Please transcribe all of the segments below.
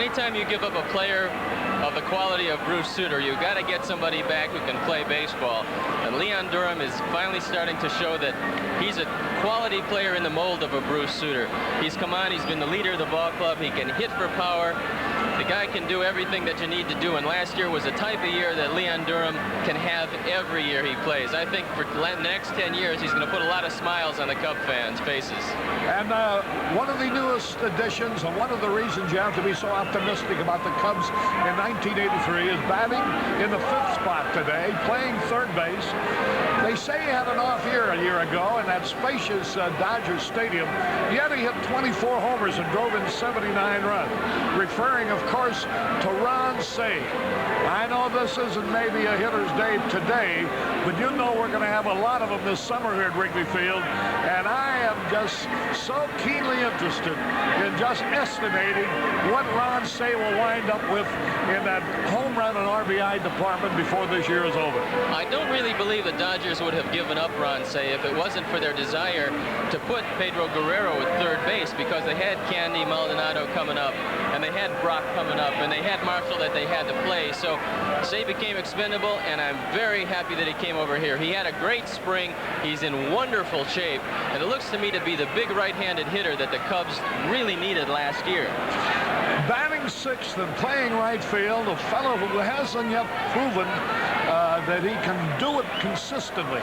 anytime you give up a player of the quality of Bruce Sutter, you've got to get somebody back who can play baseball. And Leon Durham is finally starting to show that he's a quality player in the mold of a Bruce Sutter. He's come on, he's been the leader of the ball club, he can hit for power. The guy can do everything that you need to do, and last year was a type of year that Leon Durham can have every year he plays. I think for the next 10 years, he's going to put a lot of smiles on the Cub fans' faces. And one of the newest additions, and one of the reasons you have to be so optimistic about the Cubs in 1983 is batting in the 5th spot today, playing third base. They say he had an off year a year ago in that spacious Dodgers Stadium, yet he hit 24 homers and drove in 79 runs, referring, of course, to Ron Cey. I know this isn't maybe a hitter's day today, but you know we're going to have a lot of them this summer here at Wrigley Field, and I am just so keenly interested in just estimating what Ron Cey will wind up with in that home run and RBI department before this year is over. I don't really believe the Dodgers would have given up Ron Cey if it wasn't for their desire to put Pedro Guerrero at third base, because they had Candy Maldonado coming up, and they had Brock coming up, and they had Marshall that they had to play. So Cey became expendable, and I'm very happy that he came over here. He had a great spring. He's in wonderful shape, and it looks to me to be the big right-handed hitter that the Cubs really needed last year. Batting 6th and playing right field, a fellow who hasn't yet proven that he can do it consistently.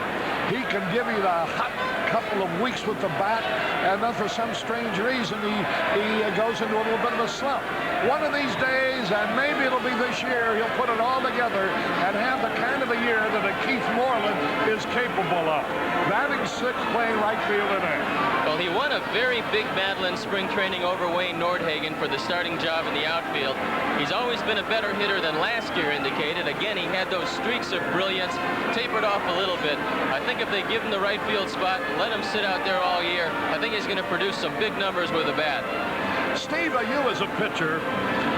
He can give you the hot couple of weeks with the bat, and then for some strange reason he goes into a little bit of a slump. One of these days, and maybe it'll be this year, he'll put it all together and have the kind of a year that a Keith Moreland is capable of. Batting 6th, playing right field today. Well, he won a very big battle in spring training over Wayne Nordhagen for the starting job in the outfield. He's always been a better hitter than last year indicated. Again, he had those streaks of brilliance, tapered off a little bit. I think if they give him the right field spot, let him sit out there all year, I think he's going to produce some big numbers with a bat. Steve, you as a pitcher,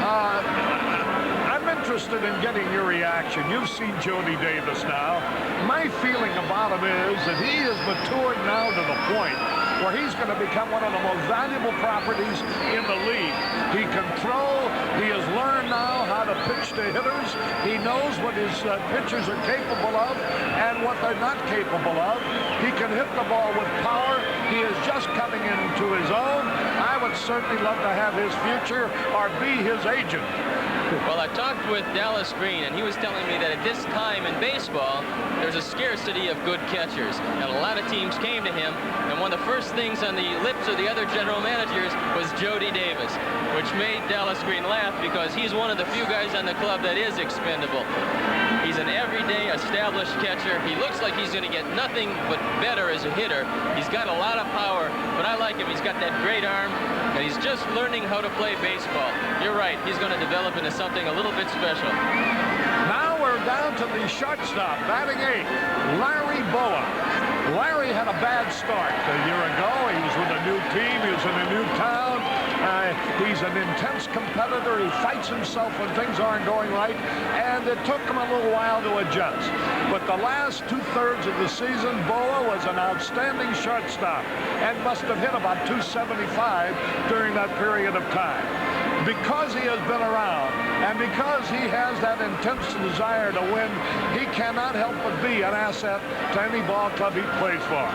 I'm interested in getting your reaction. You've seen Jody Davis now. My feeling about him is that he is matured now to the point where he's going to become one of the most valuable properties in the league. He can throw. He has learned now how to pitch to hitters. He knows what his pitchers are capable of and what they're not capable of. He can hit the ball with power. He is just coming into his own. I would certainly love to have his future or be his agent. Well, I talked with Dallas Green, and he was telling me that at this time in baseball, there's a scarcity of good catchers, and a lot of teams came to him, and one of the first things on the lips of the other general managers was Jody Davis, which made Dallas Green laugh because he's one of the few guys on the club that is expendable. He's an everyday established catcher. He looks like he's going to get nothing but better as a hitter. He's got a lot of power, but I like him. He's got that great arm, and he's just learning how to play baseball. You're right. He's going to develop into something a little bit special. Now we're down to the shortstop, batting 8th, Larry Boa. Larry had a bad start a year ago. He was with a new team. He was in a new town. He's an intense competitor. He fights himself when things aren't going right, and it took him a little while to adjust. But the last 2/3 of the season, Boa was an outstanding shortstop and must have hit about 275 during that period of time. Because he has been around and because he has that intense desire to win, he cannot help but be an asset to any ball club he plays for.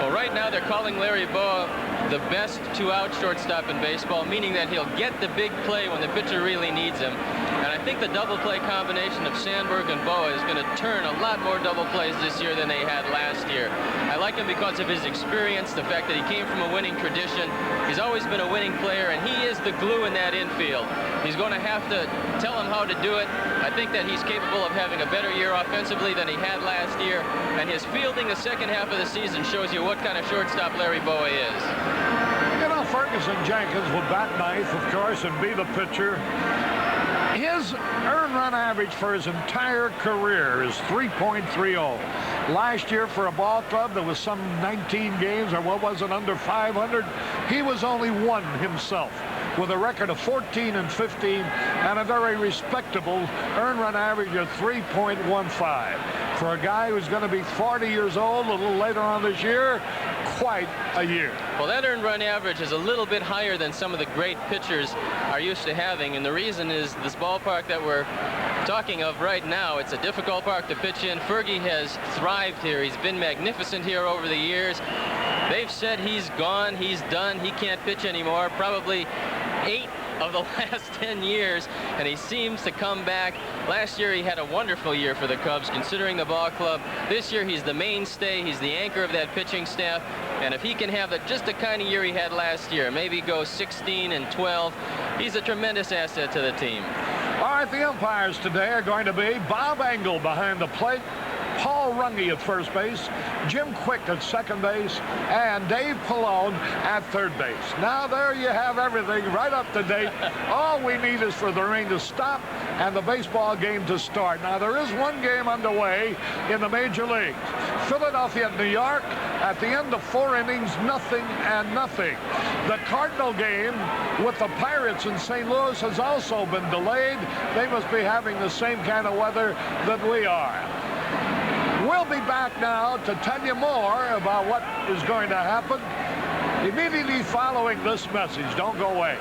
Well, right now they're calling Larry Boa the best two-out shortstop in baseball, meaning that he'll get the big play when the pitcher really needs him. And I think the double play combination of Sandberg and Boa is going to turn a lot more double plays this year than they had last year. I like him because of his experience, the fact that he came from a winning tradition. He's always been a winning player, and he is the glue in that infield. He's going to have to tell him how to do it. I think that he's capable of having a better year offensively than he had last year, and his fielding the second half of the season shows you what kind of shortstop Larry Boa is. You know, Ferguson Jenkins will bat 9th, of course, and be the pitcher. His earned run average for his entire career is 3.30. Last year, for a ball club that was some 19 games, or what was it, under 500, he was only 1 himself, with a record of 14 and 15 and a very respectable earned run average of 3.15. For a guy who's going to be 40 years old a little later on this year, quite a year. Well, that earned run average is a little bit higher than some of the great pitchers are used to having, and the reason is this ballpark that we're talking of right now. It's a difficult park to pitch in. Fergie has thrived here. He's been magnificent here over the years. They've said he's gone, he's done, he can't pitch anymore. Probably 8 of the last 10 years, and he seems to come back. Last year he had a wonderful year for the Cubs, considering the ball club. This year he's the mainstay, he's the anchor of that pitching staff, and if he can have just the kind of year he had last year, maybe go 16-12, he's a tremendous asset to the team. All right, the umpires today are going to be Bob Engel behind the plate, Paul Runge at first base, Jim Quick at second base, and Dave Pallone at third base. Now there you have everything right up to date. All we need is for the rain to stop and the baseball game to start. Now there is one game underway in the major leagues. Philadelphia at New York, at the end of 4 innings, 0-0. The Cardinal game with the Pirates in St. Louis has also been delayed. They must be having the same kind of weather that we are. We'll be back now to tell you more about what is going to happen immediately following this message. Don't go away.